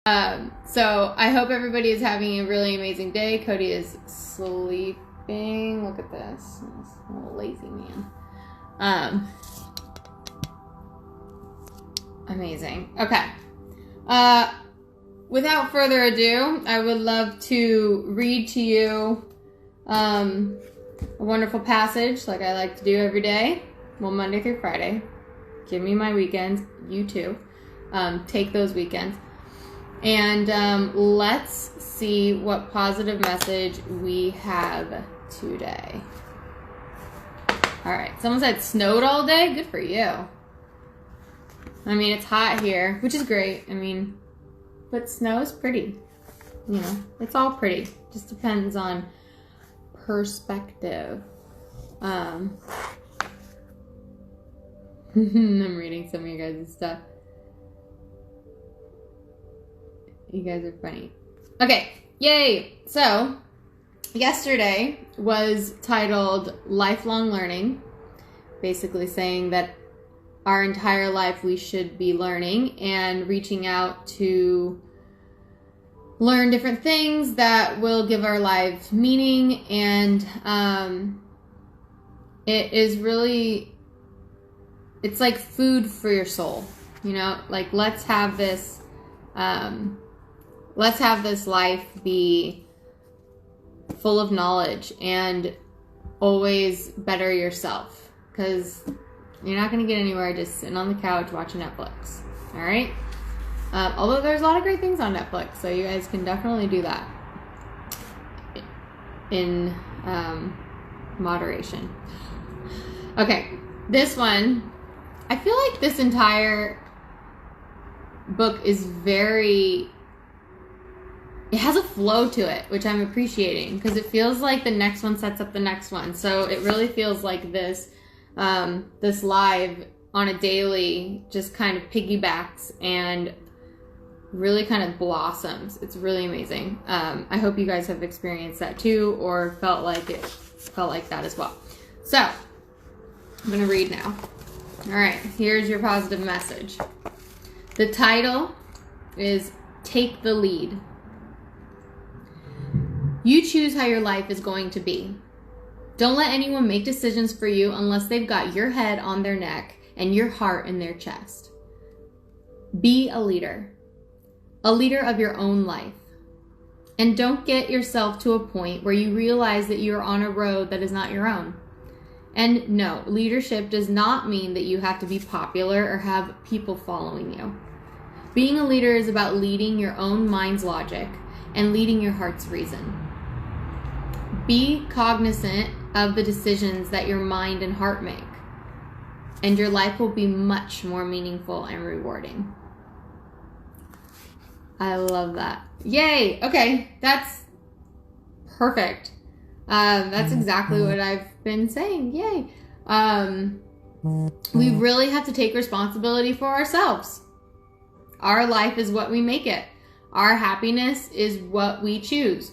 So I hope everybody is having a really amazing day. Cody is sleeping. Look at this. Little lazy man. Amazing. Okay. Without further ado, I would love to read to you a wonderful passage like I like to do every day. Well, Monday through Friday. Give me my weekends. You too. Take those weekends. And let's see what positive message we have today. All right. Someone said snowed all day. Good for you. I mean, it's hot here, which is great. I mean, but snow is pretty. You know, it's all pretty. Just depends on perspective. I'm reading some of you guys' stuff. You guys are funny. Okay, yay! So, yesterday was titled Lifelong Learning. Basically saying that our entire life we should be learning and reaching out to learn different things that will give our lives meaning. And it is really, it's like food for your soul. You know, like let's have this life be full of knowledge and always better yourself, because you're not going to get anywhere just sitting on the couch watching Netflix. All right. Although there's a lot of great things on Netflix, so you guys can definitely do that in moderation. Okay, this one, I feel like this entire book is it has a flow to it, which I'm appreciating, because it feels like the next one sets up the next one. So it really feels like this live on a daily just kind of piggybacks and really kind of blossoms. It's really amazing. I hope you guys have experienced that too, or felt like that as well. So I'm going to read now. All right, here's your positive message. The title is Take the Lead. You choose how your life is going to be. Don't let anyone make decisions for you unless they've got your head on their neck and your heart in their chest. Be a leader of your own life. And don't get yourself to a point where you realize that you're on a road that is not your own. And no, leadership does not mean that you have to be popular or have people following you. Being a leader is about leading your own mind's logic and leading your heart's reason. Be cognizant of the decisions that your mind and heart make, and your life will be much more meaningful and rewarding. I love that. Yay! Okay, that's perfect. That's exactly what I've been saying. Yay! We really have to take responsibility for ourselves. Our life is what we make it. Our happiness is what we choose.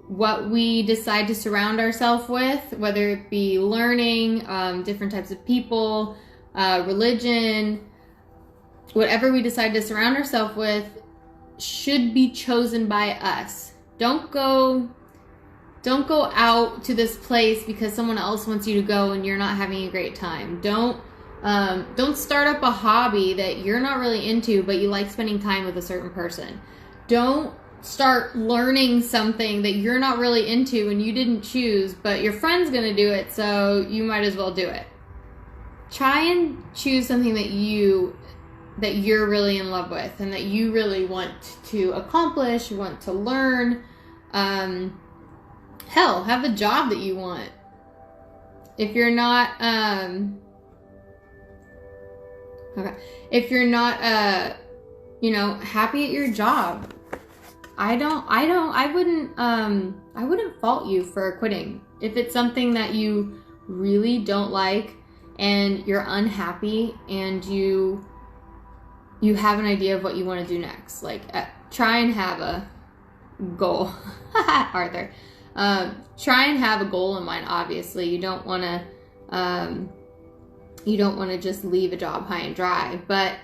What we decide to surround ourselves with, whether it be learning, different types of people, religion, whatever we decide to surround ourselves with should be chosen by us. Don't go out to this place because someone else wants you to go and you're not having a great time. Don't start up a hobby that you're not really into, but you like spending time with a certain person. Don't start learning something that you're not really into and you didn't choose, but your friend's gonna do it, so you might as well do it. Try and choose something that you're really in love with and that you really want to accomplish, want to learn. Hell, have a job that you want. If you're not happy at your job, I wouldn't fault you for quitting. If it's something that you really don't like and you're unhappy and you have an idea of what you want to do next, like try and have a goal. Arthur, try and have a goal in mind. Obviously, you don't want to just leave a job high and dry, but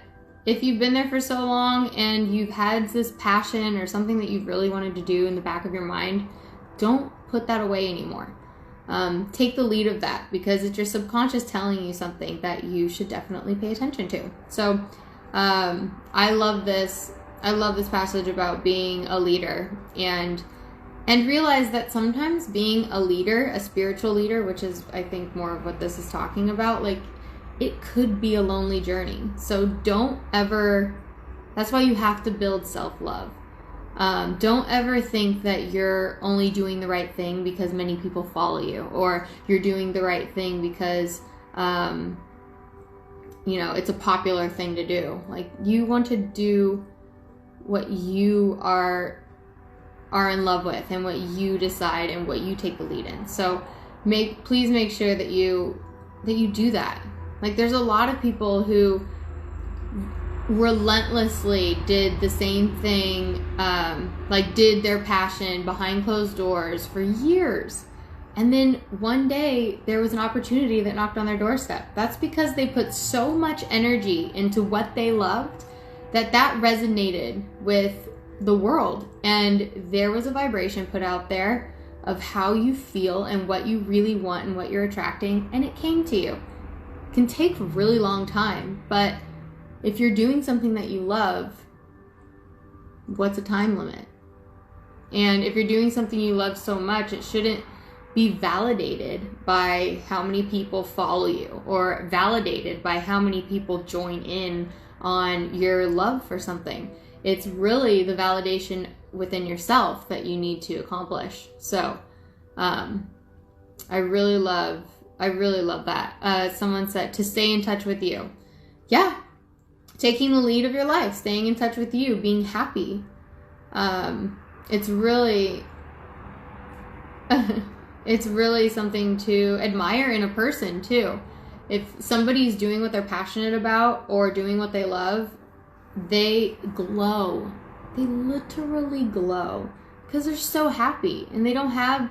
if you've been there for so long and you've had this passion or something that you've really wanted to do in the back of your mind, don't put that away anymore. Take the lead of that, because it's your subconscious telling you something that you should definitely pay attention to. So I love this. I love this passage about being a leader, and realize that sometimes being a leader, a spiritual leader, which is I think more of what this is talking about, like, it could be a lonely journey. So don't ever, that's why you have to build self-love. Don't ever think that you're only doing the right thing because many people follow you, or you're doing the right thing because, it's a popular thing to do. Like, you want to do what you are in love with and what you decide and what you take the lead in. So please make sure that you do that. Like, there's a lot of people who relentlessly did the same thing, did their passion behind closed doors for years. And then one day there was an opportunity that knocked on their doorstep. That's because they put so much energy into what they loved that resonated with the world. And there was a vibration put out there of how you feel and what you really want and what you're attracting, and it came to you. It can take a really long time, but if you're doing something that you love, what's a time limit? And if you're doing something you love so much, it shouldn't be validated by how many people follow you, or validated by how many people join in on your love for something. It's really the validation within yourself that you need to accomplish. So I really love that. Someone said to stay in touch with you. Yeah. Taking the lead of your life, staying in touch with you, being happy. It's really something to admire in a person too. If somebody's doing what they're passionate about or doing what they love, they glow. They literally glow because they're so happy, and they don't have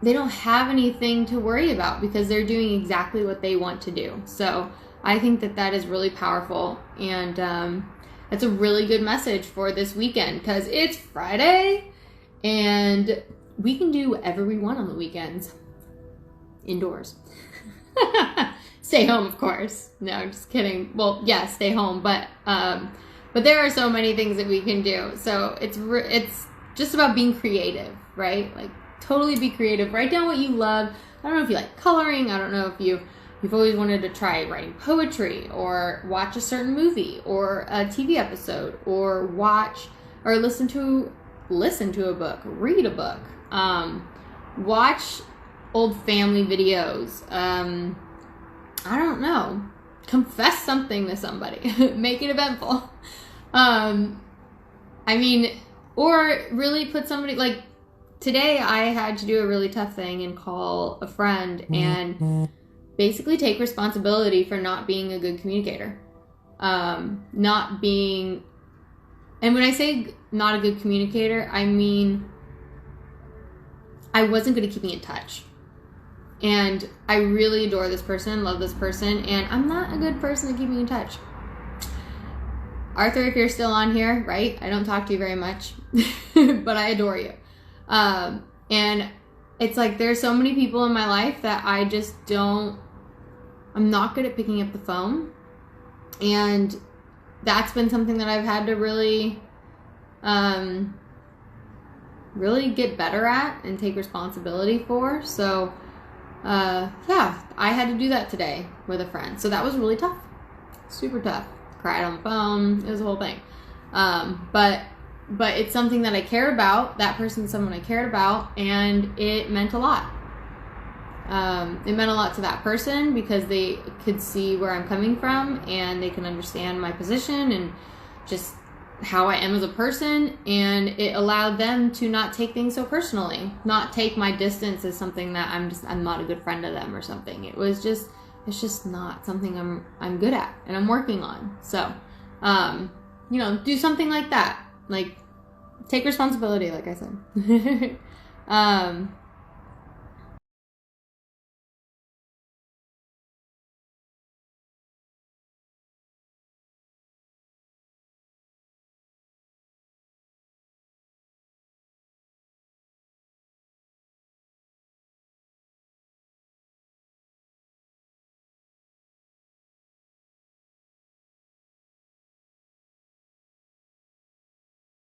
anything to worry about because they're doing exactly what they want to do. So I think that is really powerful, and it's a really good message for this weekend because it's Friday and we can do whatever we want on the weekends. Indoors. Stay home, of course. No, just kidding. Well, yeah, stay home, but there are so many things that we can do. So it's just about being creative, right? Like, totally be creative. Write down what you love. I don't know if you like coloring. I don't know if you've always wanted to try writing poetry, or watch a certain movie or a TV episode, or listen to a book, read a book, watch old family videos. I don't know. Confess something to somebody. Make it eventful. Or really put somebody, like, today I had to do a really tough thing and call a friend and basically take responsibility for not being a good communicator. And when I say not a good communicator, I mean I wasn't going to keep me in touch. And I really adore this person, love this person, and I'm not a good person to keep me in touch. Arthur, if you're still on here, right? I don't talk to you very much, but I adore you. And it's like there's so many people in my life that I'm not good at picking up the phone. And that's been something that I've had to really get better at and take responsibility for. So, I had to do that today with a friend. So that was really tough. Super tough. Cried on the phone. It was a whole thing. But it's something that I care about. That person's someone I cared about, and it meant a lot. It meant a lot to that person because they could see where I'm coming from, and they can understand my position and just how I am as a person, and it allowed them to not take things so personally, not take my distance as something that I'm not a good friend to them or something. It's just not something I'm good at and I'm working on. So, do something like that. Like, take responsibility, like I said.